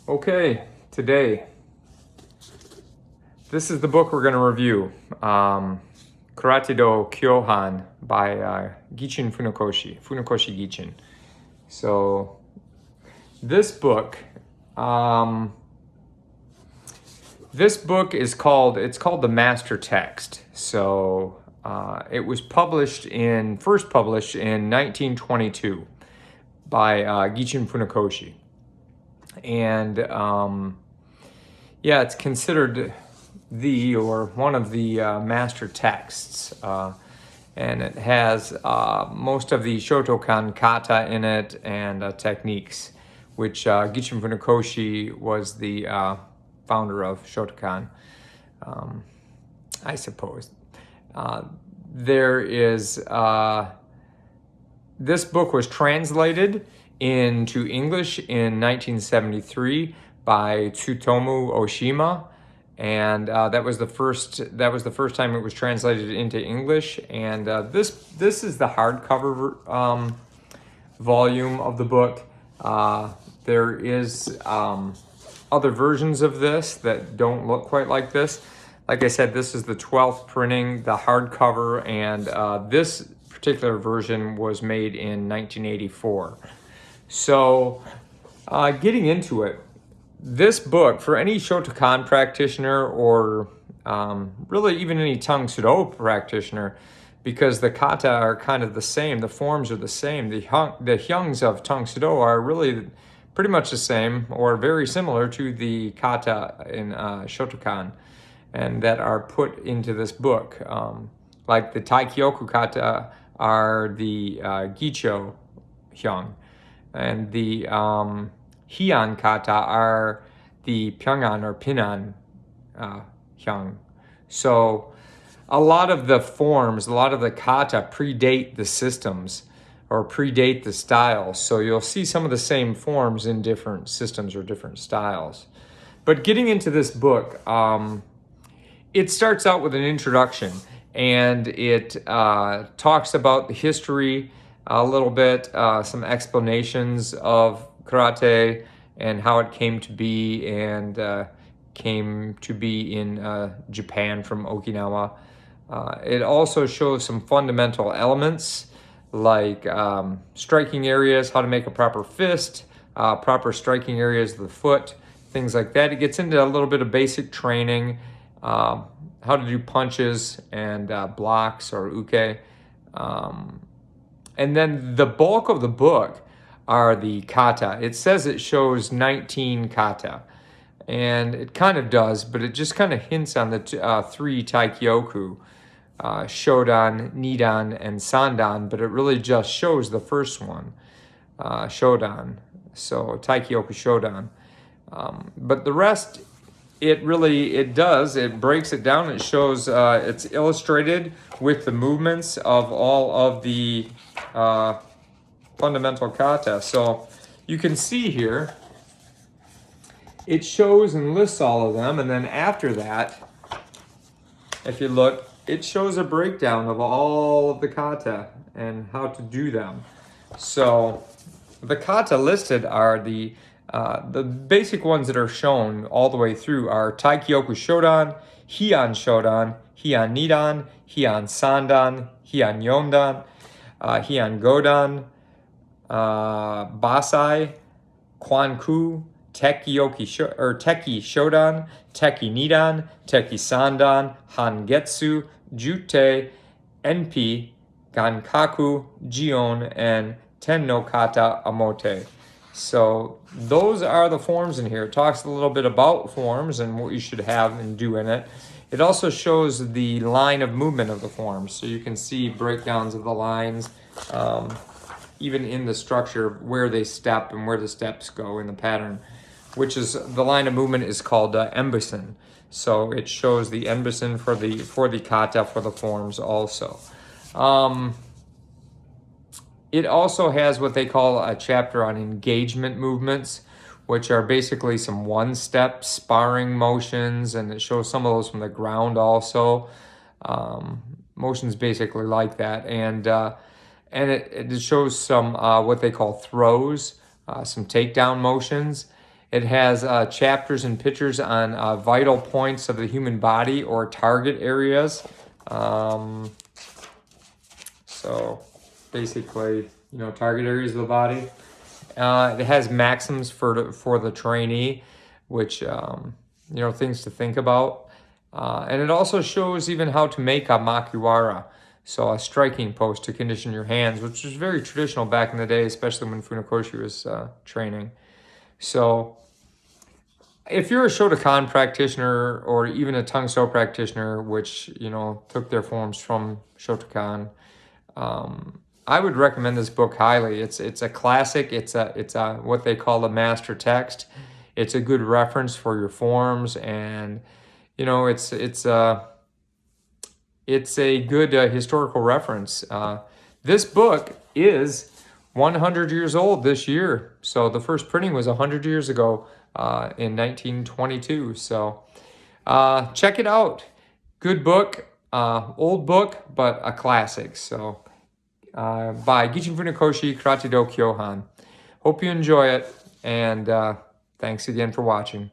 Okay, today, this is the book we're going to review. Karate do Kyohan by Gichin Funakoshi, Funakoshi Gichin. So, this book, is called, the Master Text. So, it was first published in 1922 by Gichin Funakoshi. And it's considered one of the master texts, and it has most of the Shotokan kata in it and techniques, which Gichin Funakoshi was the founder of Shotokan, I suppose. This book was translated into English in 1973 by Tsutomu Oshima, and that was the first time it was translated into English. And this is the hardcover volume of the book. There is other versions of this that don't look quite like this. Like I said, this is the 12th printing, the hardcover, and this particular version was made in 1984. So, getting into it, this book, for any Shotokan practitioner or really even any Tang Soo Do practitioner, because the kata are kind of the same, the forms are the same, the hyungs of Tang Soo Do are really pretty much the same or very similar to the kata in Shotokan, and that are put into this book. Like the Taikyoku kata are the Gicho hyung, and the Heian kata are the Pyongan or Pinan hyung. So a lot of the forms, a lot of the kata predate the systems or predate the styles. So you'll see some of the same forms in different systems or different styles. But getting into this book, it starts out with an introduction, and it talks about the history a little bit, some explanations of karate and how it came to be, and came to be in Japan from Okinawa. It also shows some fundamental elements like striking areas, how to make a proper fist, proper striking areas of the foot, things like that. It gets into a little bit of basic training, how to do punches and blocks or uke. And then the bulk of the book are the kata. It says it shows 19 kata, and it kind of does, but it just kind of hints on the three taikyoku, Shodan, Nidan, and Sandan, but it really just shows the first one, Shodan, so taikyoku Shodan. But the rest, it breaks it down. It shows, it's illustrated with the movements of all of the fundamental kata. So you can see here, it shows and lists all of them, and then after that, if you look, it shows a breakdown of all of the kata and how to do them. So the kata listed are the basic ones that are shown all the way through are Taikyoku Shodan, Heian Shodan, Heian Nidan, Heian Sandan, Heian Yondan, Heian Godan, Basai, Kwanku, Teki Shodan, Teki Nidan, Teki Sandan, Hangetsu, Jute, Enpi, Gankaku, Jion, and Ten no Kata Amote. So those are the forms in here. It talks a little bit about forms and what you should have and do in it. It also shows the line of movement of the forms, so you can see breakdowns of the lines, even in the structure, where they step and where the steps go in the pattern, which is the line of movement is called embusin. So it shows the embusin for the kata, for the forms also. It also has what they call a chapter on engagement movements, which are basically some one-step sparring motions, and it shows some of those from the ground also. Motions basically like that, and it shows some what they call throws, some takedown motions. It has chapters and pictures on vital points of the human body or target areas. So basically, target areas of the body. It has maxims for the trainee, which, things to think about. And it also shows even how to make a makiwara, so a striking post to condition your hands, which was very traditional back in the day, especially when Funakoshi was training. So if you're a Shotokan practitioner or even a Tangso practitioner, which, took their forms from Shotokan, I would recommend this book highly. It's a classic. It's a what they call a master text. It's a good reference for your forms, and it's a good historical reference. This book is 100 years old this year. So the first printing was 100 years ago in 1922. So check it out. Good book, old book, but a classic. So by Gichin Funakoshi, Karate Do Kyohan. Hope you enjoy it, and thanks again for watching.